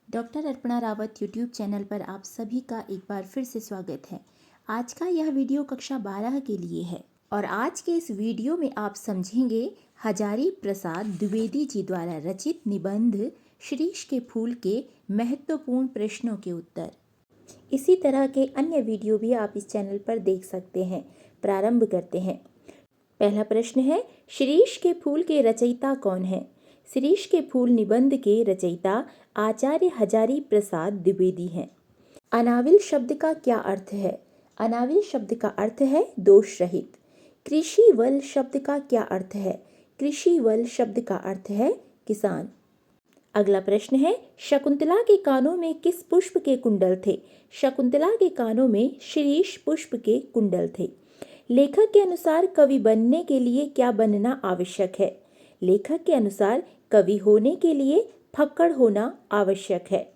Doctor Arpana Rawat YouTube channel पर आप सभी का एक बार फिर से स्वागत है। आज का यह वीडियो कक्षा 12 के लिए है और आज के इस वीडियो में आप समझेंगे हजारी प्रसाद द्विवेदी जी द्वारा रचित निबंध शिरीष के फूल के महत्वपूर्ण प्रश्नों के उत्तर। इसी तरह के अन्य वीडियो भी आप इस चैनल पर देख सकते हैं। प्रारंभ करते हैं। पहला प्रश्न है, शिरीष के फूल के रचयिता कौन है? शिरीष के फूल निबंध के रचयिता आचार्य हजारी प्रसाद द्विवेदी हैं। अनाविल शब्द का क्या अर्थ है? अनाविल शब्द का अर्थ है दोष रहित। कृषि वल शब्द का क्या अर्थ है? कृषि वल शब्द का अर्थ है किसान। अगला प्रश्न है, शकुंतला के कानों में किस पुष्प के कुंडल थे? शकुंतला के कानों में शिरीष पुष्प के कुंडल थे। लेखक के अनुसार कवि बनने के लिए क्या बनना आवश्यक है? लेखक के अनुसार कवि होने के लिए फक्कड़ होना आवश्यक है।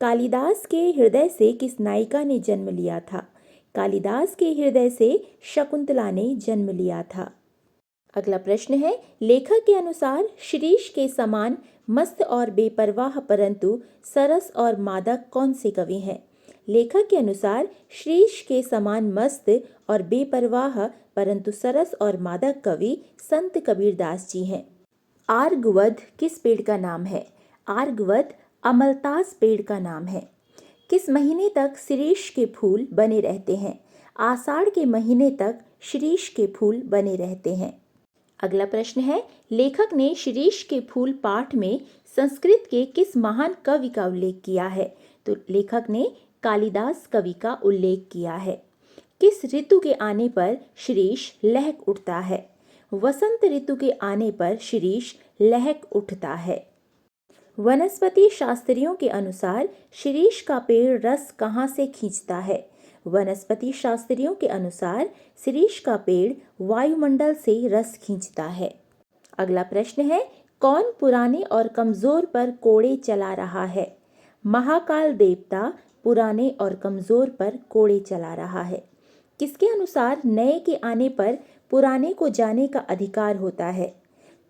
कालिदास के हृदय से किस नायिका ने जन्म लिया था? कालिदास के हृदय से शकुंतला ने जन्म लिया था। अगला प्रश्न है, लेखक के अनुसार शिरीष के समान मस्त और बेपरवाह परंतु सरस और मादक कौन से कवि हैं? लेखक के अनुसार शिरीष के समान मस्त और बेपरवाह परंतु सरस और मादक कवि संत कबीरदास जी हैं। आर्गवध किस पेड़ का नाम है? आर्गवध अमलतास पेड़ का नाम है। किस महीने तक शिरीष के फूल बने रहते हैं? आषाढ़ के महीने तक शिरीष के फूल बने रहते हैं। अगला प्रश्न है, लेखक ने शिरीष के फूल पाठ में संस्कृत के किस महान कवि का उल्लेख किया है? तो लेखक ने कालिदास कवि का उल्लेख किया है। किस ऋतु के आने पर शिरीष लहक उठता है? वसंत ऋतु के आने पर शिरीष लहक उठता है। वनस्पति शास्त्रियों के अनुसार शिरीष का पेड़ रस कहाँ से खींचता है? वनस्पति शास्त्रियों के अनुसार शिरीष का पेड़ वायुमंडल से रस खींचता है। अगला प्रश्न है, कौन पुराने और कमजोर पर कोड़े चला रहा है? महाकाल देवता पुराने और कमजोर पर कोड़े चला रहा है। किसके अनुसार नए के आने पर पुराने को जाने का अधिकार होता है?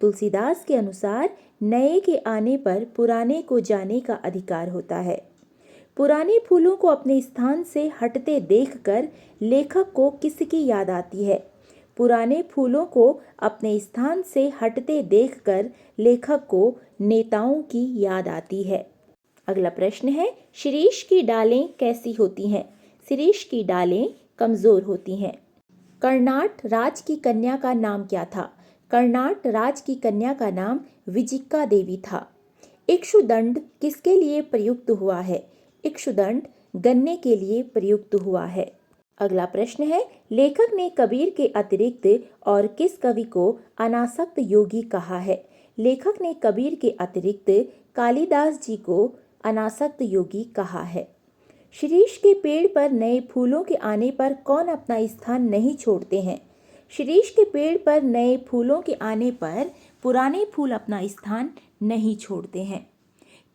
तुलसीदास के अनुसार नए के आने पर पुराने को जाने का अधिकार होता है। पुराने फूलों को अपने स्थान से हटते देखकर लेखक को किसकी याद आती है? पुराने फूलों को अपने स्थान से हटते देखकर लेखक को नेताओं की याद आती है। अगला प्रश्न है, शिरीष की डालें कैसी होती हैं? शिरीष की डालें कमजोर होती हैं। कर्नाट राज की कन्या का नाम क्या था? कर्नाट राज की कन्या का नाम विजिका देवी था। इक्षुदंड किसके लिए प्रयुक्त हुआ है? इक्षुदंड गन्ने के लिए प्रयुक्त हुआ है। अगला प्रश्न है, लेखक ने कबीर के अतिरिक्त और किस कवि को अनासक्त योगी कहा है? लेखक ने कबीर के अतिरिक्त कालिदास जी को अनासक्त योगी कहा है। शिरीष के पेड़ पर नए फूलों के आने पर कौन अपना स्थान नहीं छोड़ते हैं? शिरीष के पेड़ पर नए फूलों के आने पर पुराने फूल अपना स्थान नहीं छोड़ते हैं।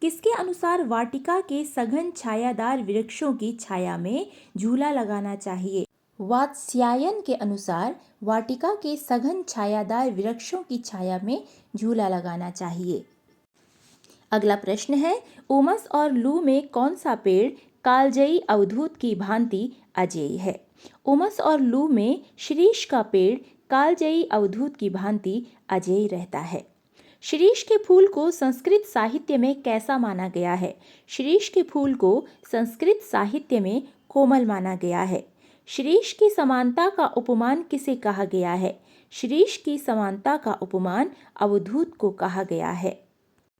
किसके अनुसार वाटिका के सघन छायादार वृक्षों की छाया में झूला लगाना चाहिए? वात्स्यायन के अनुसार वाटिका के सघन छायादार वृक्षों की छाया में झूला लगाना चाहिए। अगला प्रश्न है, उमस और लू में कौन सा पेड़ कालजयी अवधूत की भांति अजेय है? उमस और लू में शिरीष का पेड़ कालजयी अवधूत की भांति अजेय रहता है। शिरीष के फूल को संस्कृत साहित्य में कैसा माना गया है? शिरीष के फूल को संस्कृत साहित्य में कोमल माना गया है। शिरीष की समानता का उपमान किसे कहा गया है? शिरीष की समानता का उपमान अवधूत को कहा गया है।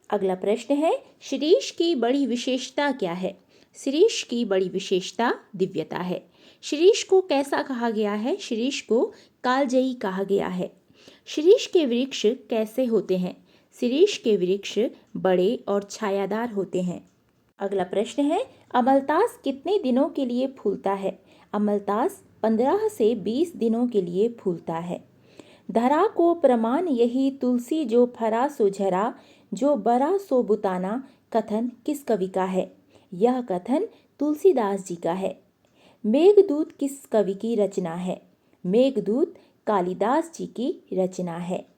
अगला प्रश्न है, शिरीष की बड़ी विशेषता क्या है? शिरीष की बड़ी विशेषता दिव्यता है। शिरीष को कैसा कहा गया है? शिरीष को कालजयी कहा गया है। शिरीष के वृक्ष कैसे होते हैं? शिरीष के वृक्ष बड़े और छायादार होते हैं। अगला प्रश्न है, अमलतास कितने दिनों के लिए फूलता है? अमलतास 15 से 20 दिनों के लिए फूलता है। धरा को प्रमाण यही तुलसी जो फरा सो झरा, जो बरा सो बुताना कथन किस कवि का है? यह कथन तुलसीदास जी का है। मेघदूत किस कवि की रचना है? मेघदूत कालिदास जी की रचना है।